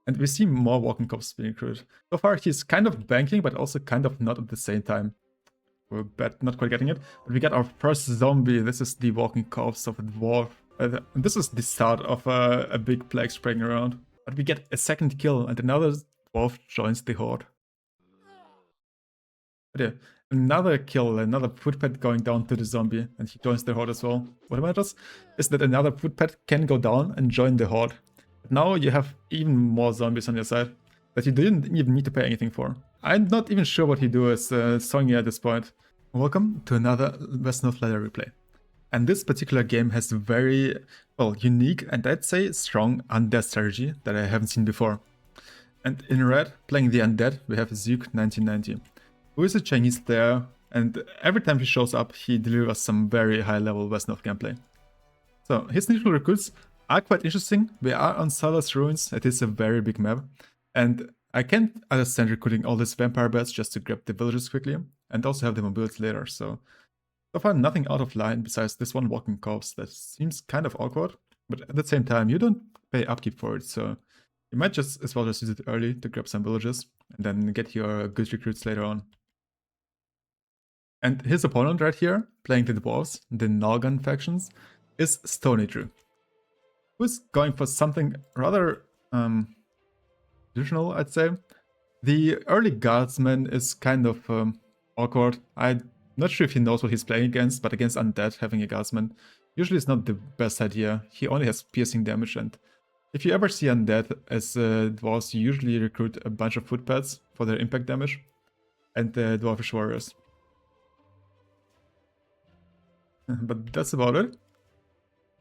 And we see more walking corpses being recruited. So far, he's kind of banking, but also kind of not at the same time. We're not quite getting it. But we get our first zombie. This is the walking corpse of a dwarf. This is the start of a big plague spreading around. But we get a second kill, and another dwarf joins the horde. But yeah, another kill, another footpad going down to the zombie, and he joins the horde as well. What matters is that another footpad can go down and join the horde. But now you have even more zombies on your side that you didn't even need to pay anything for. I'm not even sure what he do as Sonya at this point. Welcome to another Wesnoth Ladder Replay. And this particular game has a very, well, unique and I'd say strong undead strategy that I haven't seen before. And in red, playing the undead, we have Zuk 1990, who is a Chinese player, and every time he shows up, he delivers some very high level Wesnoth gameplay. So his initial recruits are quite interesting. We are on Sulla's ruins, it is a very big map, and I can't understand recruiting all these vampire bats just to grab the villagers quickly, and also have the mobility later, so far nothing out of line besides this one walking corpse that seems kind of awkward, but at the same time you don't pay upkeep for it, so you might just as well just use it early to grab some villagers, and then get your good recruits later on. And his opponent right here, playing the Dwarves, the Knalgan factions, is StonyDrew, who's going for something rather traditional, I'd say. The early guardsman is kind of awkward. I'm not sure if he knows what he's playing against, but against Undead, having a guardsman usually is not the best idea. He only has piercing damage, and if you ever see Undead as Dwarves, you usually recruit a bunch of footpads for their impact damage, and the Dwarfish warriors. But that's about it.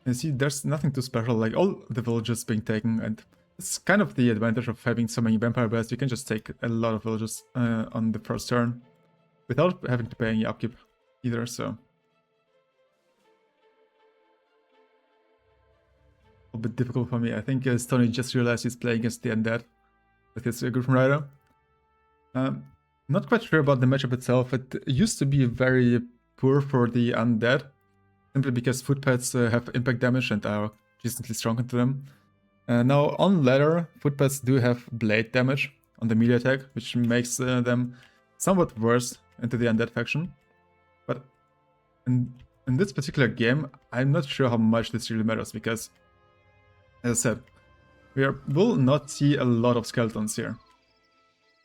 You see, there's nothing too special, like all the villages being taken, and it's kind of the advantage of having so many vampire bats. You can just take a lot of villages on the first turn without having to pay any upkeep either, so. A bit difficult for me. I think Stony just realized he's playing against the Undead with his Griffin Rider. Not quite sure about the matchup itself. It used to be very poor for the Undead, simply because footpads have impact damage and are decently strong into them. Now on ladder, footpads do have blade damage on the melee attack, which makes them somewhat worse into the Undead faction. But in this particular game, I'm not sure how much this really matters, because, as I said, we will not see a lot of skeletons here.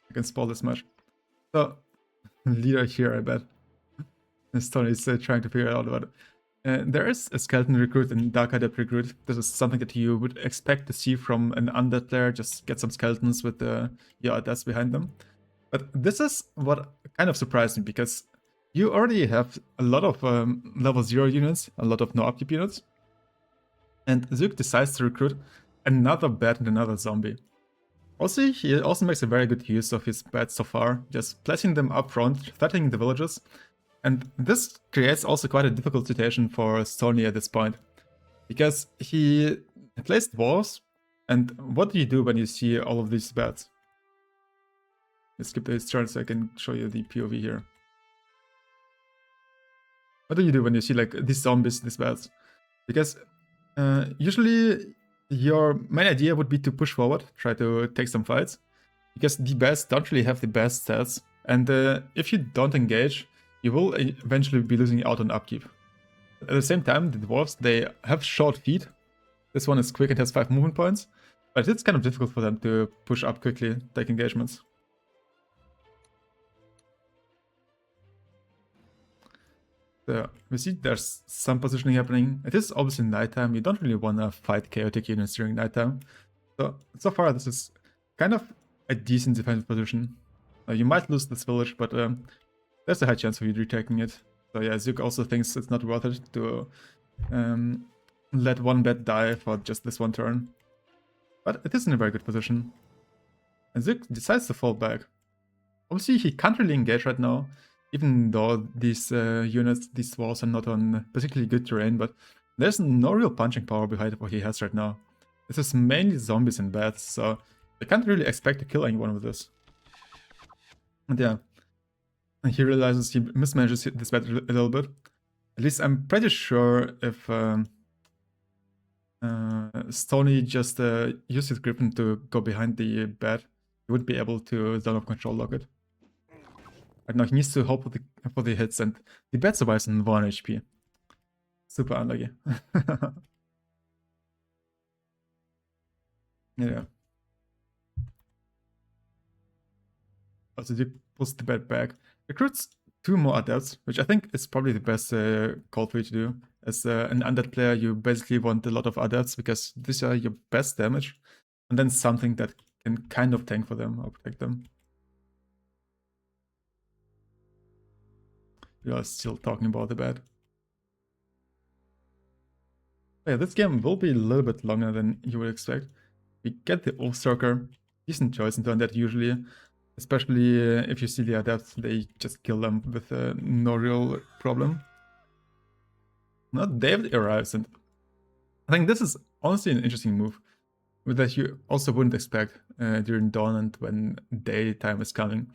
I can spoil this much. So, leader here, I bet. Stony is trying to figure out about it. There is a skeleton recruit and Dark Adept recruit. This is something that you would expect to see from an undead player. Just get some skeletons with your deaths behind them. But this is what kind of surprised me, because you already have a lot of level 0 units, a lot of no upkeep units. And Zuk decides to recruit another bat and another zombie. Also, he also makes a very good use of his bats so far, just placing them up front, threatening the villagers. And this creates also quite a difficult situation for Stony at this point, because he plays dwarves, and what do you do when you see all of these bats? Let's skip this turn so I can show you the POV here. What do you do when you see like these zombies, these bats? Because usually your main idea would be to push forward, try to take some fights, because the bats don't really have the best stats, and if you don't engage, you will eventually be losing out on upkeep. At the same time, the dwarves, they have short feet. This one is quick and has 5 movement points, but it's kind of difficult for them to push up quickly, take engagements. So we see there's some positioning happening. It is obviously nighttime. You don't really want to fight chaotic units during nighttime. So far, this is kind of a decent defensive position. You might lose this village, but there's a high chance of you retaking it. So yeah, Zuk also thinks it's not worth it to let one bat die for just this one turn. But it is in a very good position. And Zuk decides to fall back. Obviously, he can't really engage right now, even though these units, these walls are not on particularly good terrain, but there's no real punching power behind what he has right now. This is mainly zombies and bats, so I can't really expect to kill anyone with this. And yeah, he realizes he mismanages this bat a little bit. At least I'm pretty sure if Stony just used his Griffin to go behind the bed. He would be able to zone of control lock it. Right now he needs to hope for the hits, and the bed survives on 1 HP. Super unlucky. Yeah. Also, he pulls the bed back. Recruits 2 more adepts, which I think is probably the best call for you to do. As an undead player, you basically want a lot of adepts because these are your best damage, and then something that can kind of tank for them or protect them. We are still talking about the bed. Yeah, this game will be a little bit longer than you would expect. We get the Oathstalker, decent choice into Undead usually, especially if you see the Adepts, they just kill them with no real problem. Now David arrives, and I think this is honestly an interesting move that you also wouldn't expect during dawn and when daytime is coming.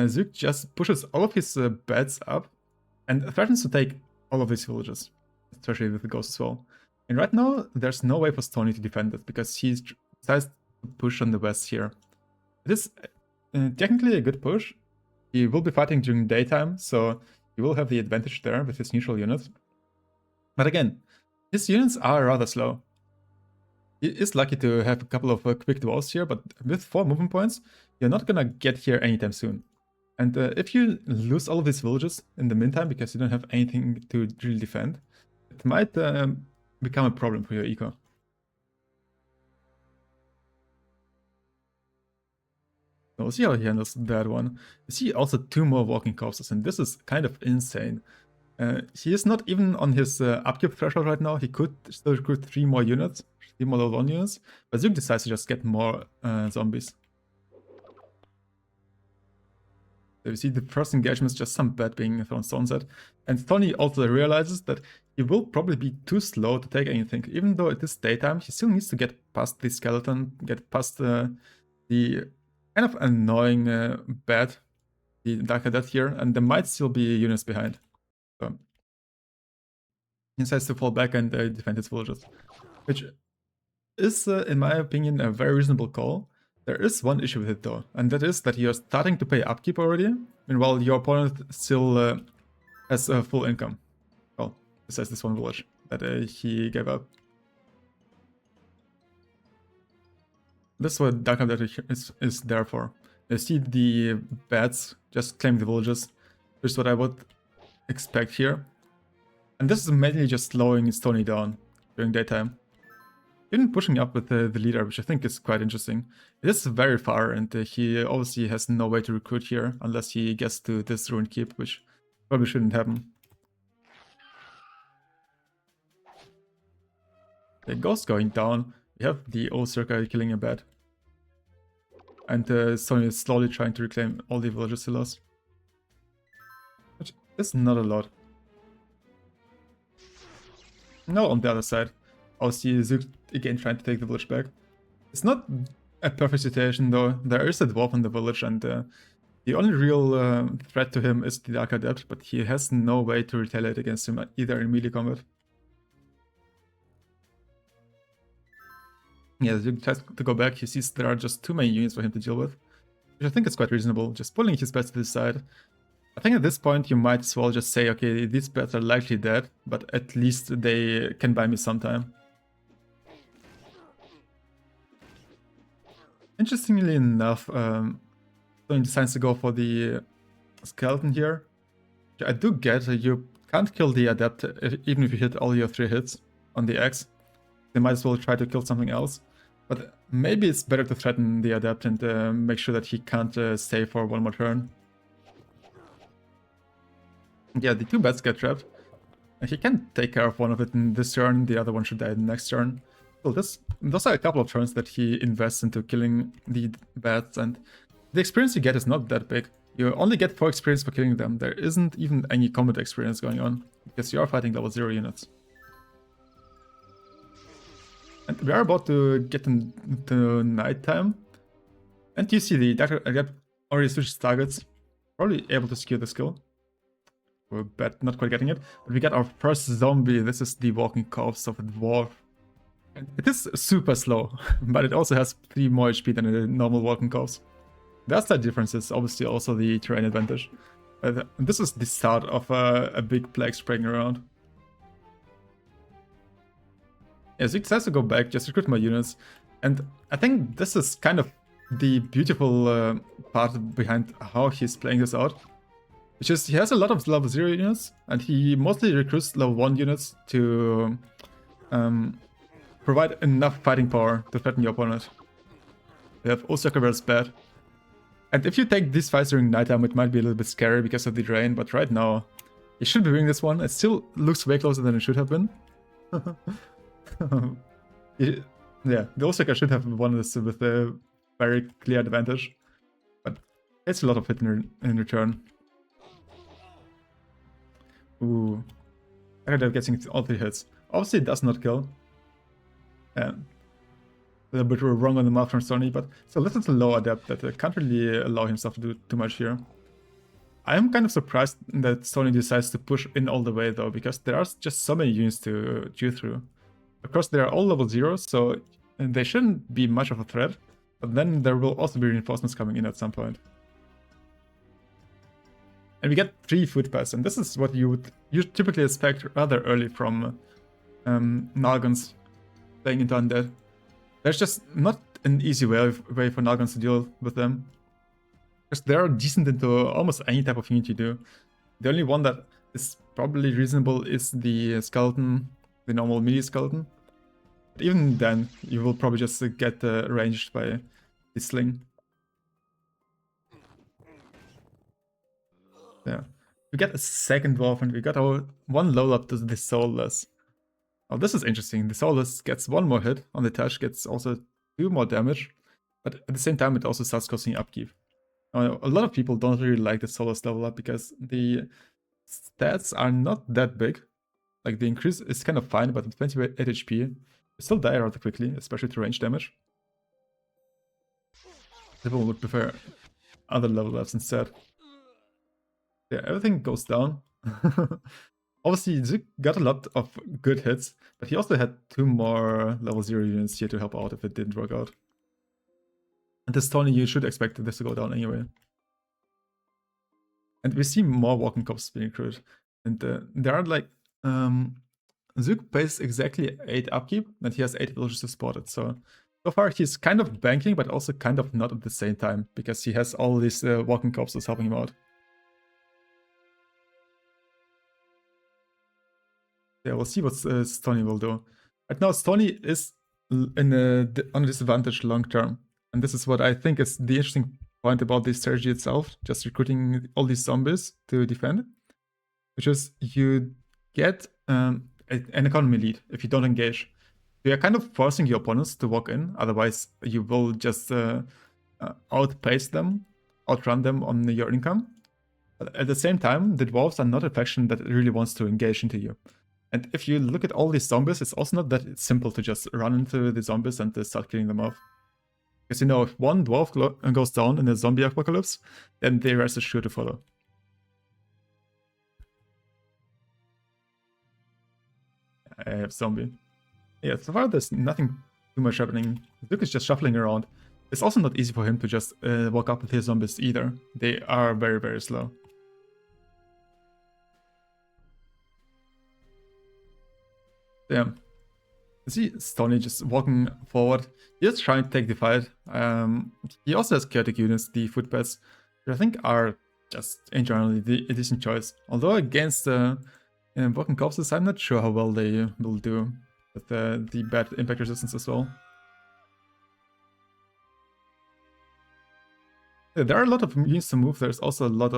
Zook just pushes all of his beds up and threatens to take all of these villages, especially with the ghost as well. And right now, there's no way for Stony to defend it because he decides to push on the west here. It is technically a good push. He will be fighting during daytime, so he will have the advantage there with his neutral units. But again, his units are rather slow. He is lucky to have a couple of quick dwarves here, but with 4 movement points, you're not gonna get here anytime soon. And if you lose all of these villages in the meantime because you don't have anything to really defend, it might become a problem for your eco. So we'll see how he handles that one. You see also 2 more walking corpses, and this is kind of insane. He is not even on his upkeep threshold right now. He could still recruit 3 more units, 3 more level 1 units, but Zook decides to just get more zombies. So you see the first engagement is just some bed being thrown stones at. And Tony also realizes that he will probably be too slow to take anything. Even though it is daytime, he still needs to get past the skeleton, get past the kind of annoying bed, the Dark Undead here, and there might still be units behind. So he decides to fall back and defend his villagers, which is, in my opinion, a very reasonable call. There is one issue with it though, and that is that you're starting to pay upkeep already, meanwhile your opponent still has a full income. Well, besides this one village that he gave up. This is what Dark Undead is there for. You see the bats just claim the villages, which is what I would expect here. And this is mainly just slowing Stony down during daytime. Even pushing up with the leader, which I think is quite interesting. It is very far, and he obviously has no way to recruit here unless he gets to this ruined keep, which probably shouldn't happen. The ghost going down. We have the Oathstalker killing a bed. And Sony is slowly trying to reclaim all the villages he lost. Which is not a lot. No, on the other side. Obviously, Zook again trying to take the village back. It's not a perfect situation though. There is a dwarf in the village, and the only real threat to him is the Dark Adept, but he has no way to retaliate against him either in melee combat. Yeah, Zook tries to go back. He sees there are just too many units for him to deal with, which I think is quite reasonable. Just pulling his bets to the side. I think at this point you might as well just say, okay, these bets are likely dead, but at least they can buy me some time. Interestingly enough, Sony decides to go for the skeleton here. I do get you can't kill the adept even if you hit all your 3 hits on the axe. They might as well try to kill something else. But maybe it's better to threaten the adept and make sure that he can't stay for 1 more turn. Yeah, the 2 bats get trapped. He can take care of one of it in this turn, the other one should die in the next turn. So those are a couple of turns that he invests into killing the bats, and the experience you get is not that big. You only get 4 experience for killing them. There isn't even any combat experience going on, because you are fighting level 0 units. And we are about to get into nighttime. And you see the Dark Adept already switches targets. Probably able to secure the skill. We're not quite getting it. But we get our first zombie. This is the walking corpse of a dwarf. It is super slow, but it also has 3 more HP than a normal walking corpse. There's slight differences, obviously also the terrain advantage. This is the start of a big plague spreading around. Yeah, so he decides to go back, just recruit more units. And I think this is kind of the beautiful part behind how he's playing this out. Which is, he has a lot of level 0 units, and he mostly recruits level 1 units to provide enough fighting power to threaten your opponent. They have Osaka versus bad. And if you take these fights during nighttime, it might be a little bit scary because of the drain, but right now, you should be winning this one. It still looks way closer than it should have been. Yeah, the Osaka should have won this with a very clear advantage. But it's a lot of hit in return. Ooh. I ended up getting all 3 hits. Obviously, it does not kill. A little bit wrong on the math from Stony, but it's a little low adept that can't really allow himself to do too much here. I am kind of surprised that Stony decides to push in all the way though, because there are just so many units to chew through. Of course, they are all level 0, so they shouldn't be much of a threat, but then there will also be reinforcements coming in at some point. And we get 3 foot pass, and this is what you would typically expect rather early from Knalgans playing into Undead. There's just not an easy way for Knalgans to deal with them. Because they're decent into almost any type of unit you do. The only one that is probably reasonable is the skeleton, the normal melee skeleton. But even then, you will probably just get ranged by the sling. Yeah. We get a second dwarf, and we got our 1 level up to the soulless. Oh, this is interesting. The soulless gets 1 more hit on the touch, gets also 2 more damage, but at the same time it also starts costing upkeep. Now, a lot of people don't really like the soulless level up because the stats are not that big. Like, the increase is kind of fine, but with 28 HP, you still die rather quickly, especially to range damage. People would prefer other level ups instead. Yeah, everything goes down. Obviously, Zook got a lot of good hits, but he also had 2 more level 0 units here to help out if it didn't work out. And this Tony, you should expect this to go down anyway. And we see more walking cops being recruited. And there are like... Zook pays exactly 8 upkeep, and he has 8 villages to support it. So far he's kind of banking, but also kind of not at the same time, because he has all these walking corpses helping him out. Yeah, we'll see what Stony will do. Right now, Stony is on a disadvantage long term. And this is what I think is the interesting point about this strategy itself, just recruiting all these zombies to defend. Which is, you get an economy lead if you don't engage. You are kind of forcing your opponents to walk in, otherwise you will just outpace them, outrun them on your income. But at the same time, the dwarves are not a faction that really wants to engage into you. And if you look at all these zombies, it's also not that simple to just run into the zombies and start killing them off. Because, you know, if 1 dwarf goes down in a zombie apocalypse, then the rest is sure to follow. I have zombie. Yeah, so far there's nothing too much happening. Zook is just shuffling around. It's also not easy for him to just walk up with his zombies either. They are very, very slow. Yeah. You see Stony just walking forward. He's trying to take the fight. He also has chaotic units, the footpads, which I think are just in general a decent choice. Although against walking corpses, I'm not sure how well they will do with the bad impact resistance as well. Yeah, there are a lot of units to move. There's also a lot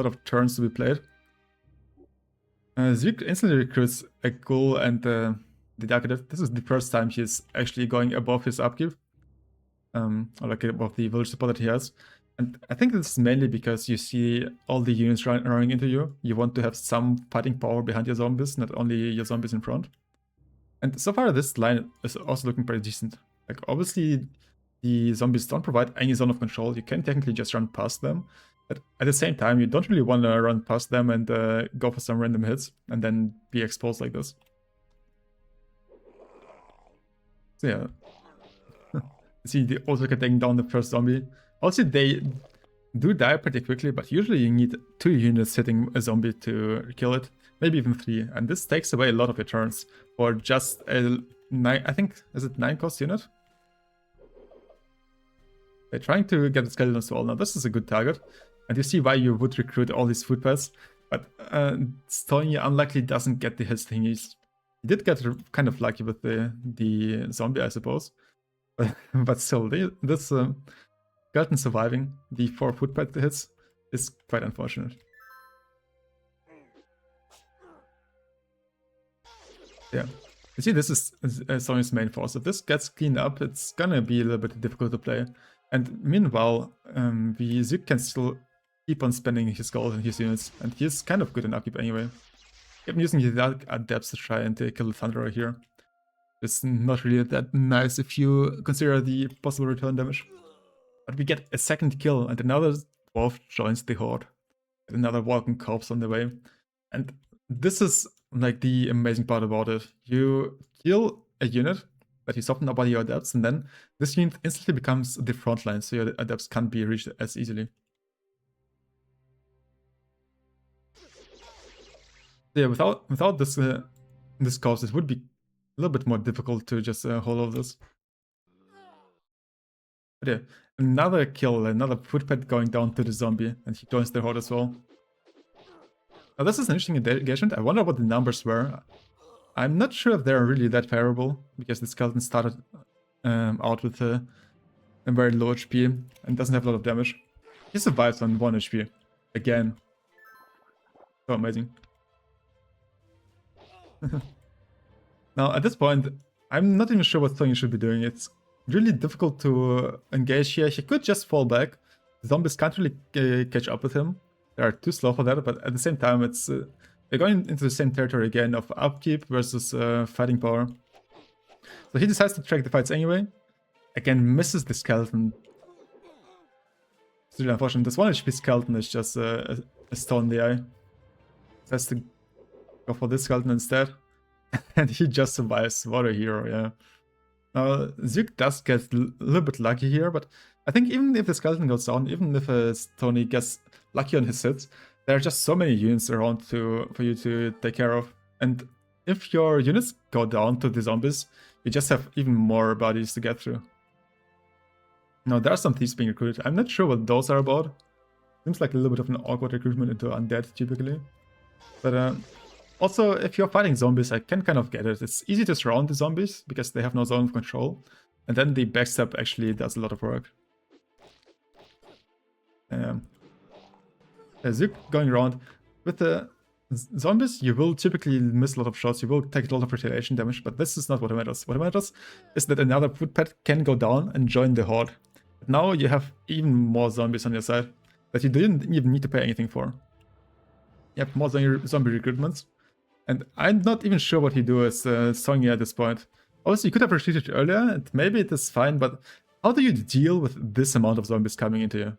of turns to be played. Zook instantly recruits a ghoul and the Darkadev. This is the first time he's actually going above his upkeep. Or like above the village support that he has. And I think this is mainly because you see all the units running into you. You want to have some fighting power behind your zombies, not only your zombies in front. And so far this line is also looking pretty decent. Like, obviously the zombies don't provide any zone of control. You can technically just run past them. But at the same time, you don't really want to run past them and go for some random hits and then be exposed like this. So yeah. See the also taking down the first zombie. Also, they do die pretty quickly, but usually you need 2 units hitting a zombie to kill it, maybe even 3. And this takes away a lot of your turns for just a 9, I think, is it 9 cost unit? They're trying to get the skeleton as well. Now this is a good target, and you see why you would recruit all these food pads. But Stony unlikely doesn't get the hits he needs. He did get kind of lucky with the zombie, I suppose. But still, this skeleton surviving the 4 foot pad hits is quite unfortunate. Yeah. You see, this is Sony's main force. If this gets cleaned up, it's gonna be a little bit difficult to play. And meanwhile, Zig can still keep on spending his gold and his units, and he's kind of good in upkeep anyway. I'm using his adepts to try and kill the Thunderer here. It's not really that nice if you consider the possible return damage. But we get a second kill, and another dwarf joins the Horde. Another walking corpse on the way. And this is like the amazing part about it. You kill a unit that you soften up by your adepts, and then this unit instantly becomes the front line, so your adepts can't be reached as easily. Yeah, without this this cost, it would be a little bit more difficult to just hold all this. But yeah, another kill, another footpad going down to the zombie, and he joins the Horde as well. Now this is an interesting engagement. I wonder what the numbers were. I'm not sure if they're really that favorable, because the skeleton started out with a very low HP and doesn't have a lot of damage. He survives on 1 HP. Again. So amazing. Now, at this point, I'm not even sure what Stony should be doing. It's really difficult to engage here. He could just fall back. The zombies can't really catch up with him. They are too slow for that, but at the same time, it's they're going into the same territory again of upkeep versus fighting power. So he decides to track the fights anyway. Again, misses the skeleton. It's really unfortunate. This 1 HP skeleton is just a stone in the eye. He has to go for this skeleton instead. And he just survives. What a hero, yeah. Now, Zug does get a little bit lucky here, but I think even if the skeleton goes down, even if Stony gets lucky on his hits, there are just so many units around for you to take care of. And if your units go down to the zombies, you just have even more bodies to get through. Now, there are some thieves being recruited. I'm not sure what those are about. Seems like a little bit of an awkward recruitment into Undead, typically. But also, if you're fighting zombies, I can kind of get it. It's easy to surround the zombies, because they have no zone of control. And then the backstab actually does a lot of work. Zug going around. With the zombies, you will typically miss a lot of shots, you will take a lot of retaliation damage, but this is not what matters. What matters is that another footpad can go down and join the Horde. But now you have even more zombies on your side that you didn't even need to pay anything for. You have more zombie recruitments. And I'm not even sure what you do as Sonya at this point. Obviously, you could have retreated earlier, and maybe it is fine, but how do you deal with this amount of zombies coming into you?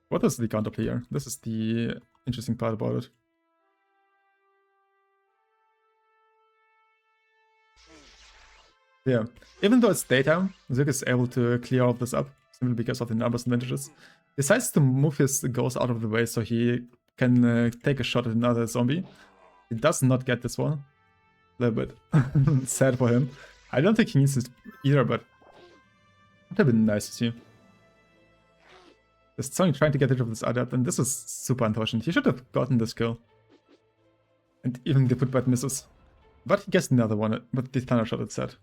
What is the counterplay here? This is the interesting part about it. Yeah, even though it's daytime, Zug is able to clear all of this up, simply because of the numbers advantages. He decides to move his ghost out of the way so he can take a shot at another zombie. He does not get this one. A little bit sad for him. I don't think he needs it either, but it would have been nice to see. There's Sony trying to get rid of this adept, and this is super unfortunate. He should have gotten this kill. And even the footpad misses. But he gets another one with the thunder shot instead.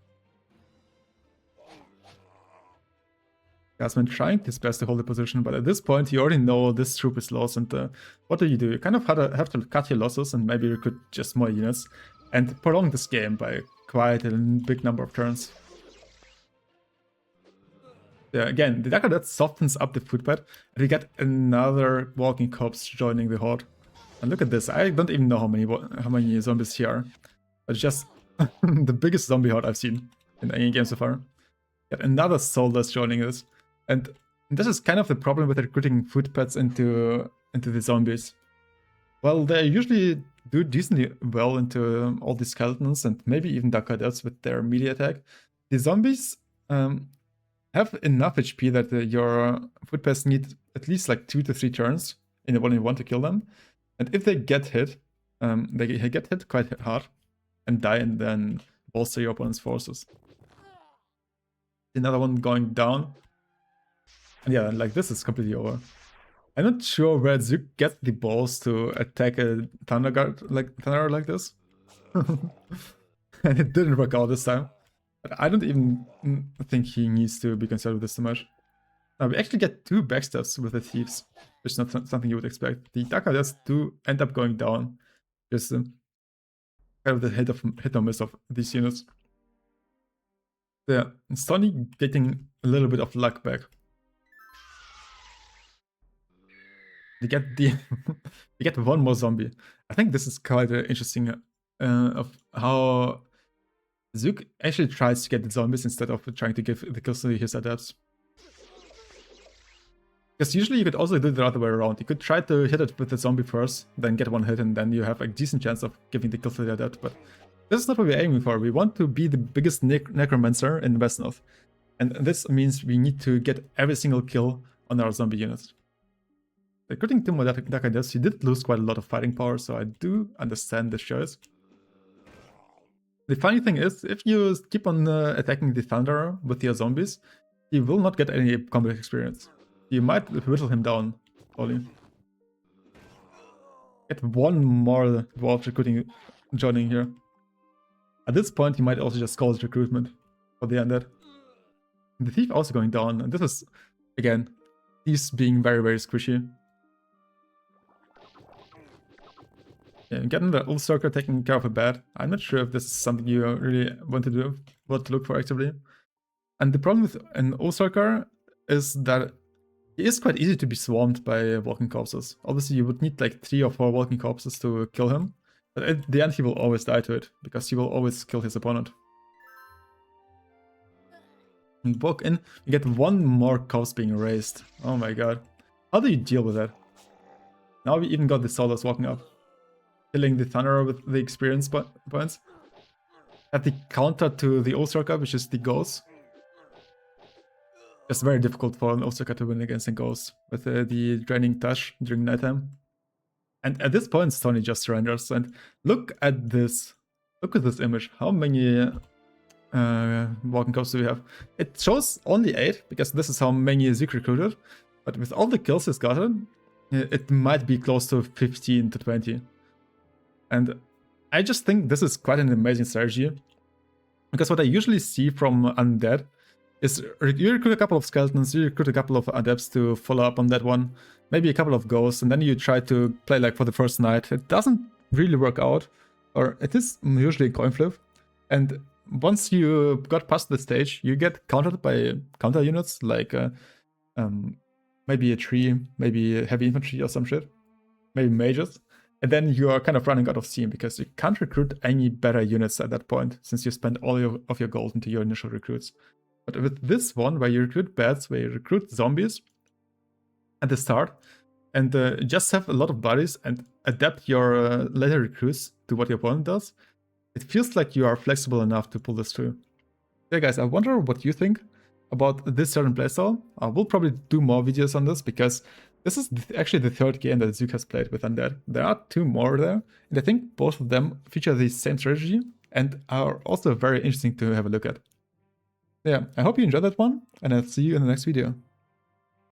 Gasman trying his best to hold the position, but at this point you already know this troop is lost, and what do? You kind of have to cut your losses and maybe recruit just more units and prolong this game by quite a big number of turns. Yeah, again, the dagger that softens up the footpad, and we get another walking corpse joining the Horde. And look at this, I don't even know how many zombies here are. But it's just the biggest zombie horde I've seen in any game so far. Yet another soldier joining this. And this is kind of the problem with recruiting footpads into the zombies. Well, they usually do decently well into all these skeletons and maybe even Dark Cadets with their melee attack. The zombies have enough HP that your foot pests need at least like 2 to 3 turns in when you want to kill them. And if they get hit quite hard and die and then bolster your opponent's forces. Another one going down. And yeah, like this is completely over. I'm not sure where Zook gets the balls to attack a Thunder like this. And it didn't work out this time. But I don't even think he needs to be concerned with this too much. Now we actually get 2 backstabs with the Thieves, which is not something you would expect. The Dark Cadets do end up going down. Just kind of the hit or miss of these units. Yeah, Stony getting a little bit of luck back. You get one more zombie. I think this is quite interesting of how Zook actually tries to get the zombies instead of trying to give the kills to his adepts. Because usually you could also do it the other way around. You could try to hit it with the zombie first, then get one hit, and then you have a decent chance of giving the kills to the adept. But this is not what we're aiming for. We want to be the biggest necromancer in Wesnoth. And this means we need to get every single kill on our zombie units. Recruiting 2 more Dark Cadets, you did lose quite a lot of fighting power, so I do understand this choice. The funny thing is, if you keep on attacking the Thunderer with your zombies, you will not get any combat experience. You might whittle him down, only. Get one more Dwarf recruiting joining here. At this point, you might also just call it recruitment for the Undead. The Thief also going down, and this is, again, he's being very, very squishy. Yeah, getting the Ulcerker taking care of a bat. I'm not sure if this is something you really want to do, what to look for actively. And the problem with an Ulcerker is that it is quite easy to be swarmed by walking corpses. Obviously, you would need like 3 or 4 walking corpses to kill him. But at the end, he will always die to it, because he will always kill his opponent. You walk in, you get 1 more corpse being raised. Oh my god. How do you deal with that? Now we even got the Solas walking up. Killing the Thunderer with the experience points. Have the counter to the Ulcerker, which is the Ghost. It's very difficult for an Ulcerker to win against a Ghost with the draining touch during nighttime. And at this point, Stony just surrenders. And look at this. Look at this image. How many walking corpses do we have? It shows only 8, because this is how many Zook recruited. But with all the kills he's gotten, it might be close to 15 to 20. And I just think this is quite an amazing strategy. Because what I usually see from Undead is you recruit a couple of skeletons, you recruit a couple of adepts to follow up on that one, maybe a couple of ghosts, and then you try to play like for the first night. It doesn't really work out, or it is usually a coin flip. And once you got past the stage, you get countered by counter units like maybe a tree, maybe heavy infantry or some shit, maybe mages. And then you are kind of running out of steam because you can't recruit any better units at that point, since you spend all of your gold into your initial recruits. But with this one, where you recruit bats, where you recruit zombies at the start, and just have a lot of bodies and adapt your later recruits to what your opponent does, it feels like you are flexible enough to pull this through. Yeah, guys, I wonder what you think about this certain playstyle. I will probably do more videos on this, because this is actually the 3rd game that Zook has played with Undead. There are 2 more there, and I think both of them feature the same strategy and are also very interesting to have a look at. Yeah, I hope you enjoyed that one, and I'll see you in the next video.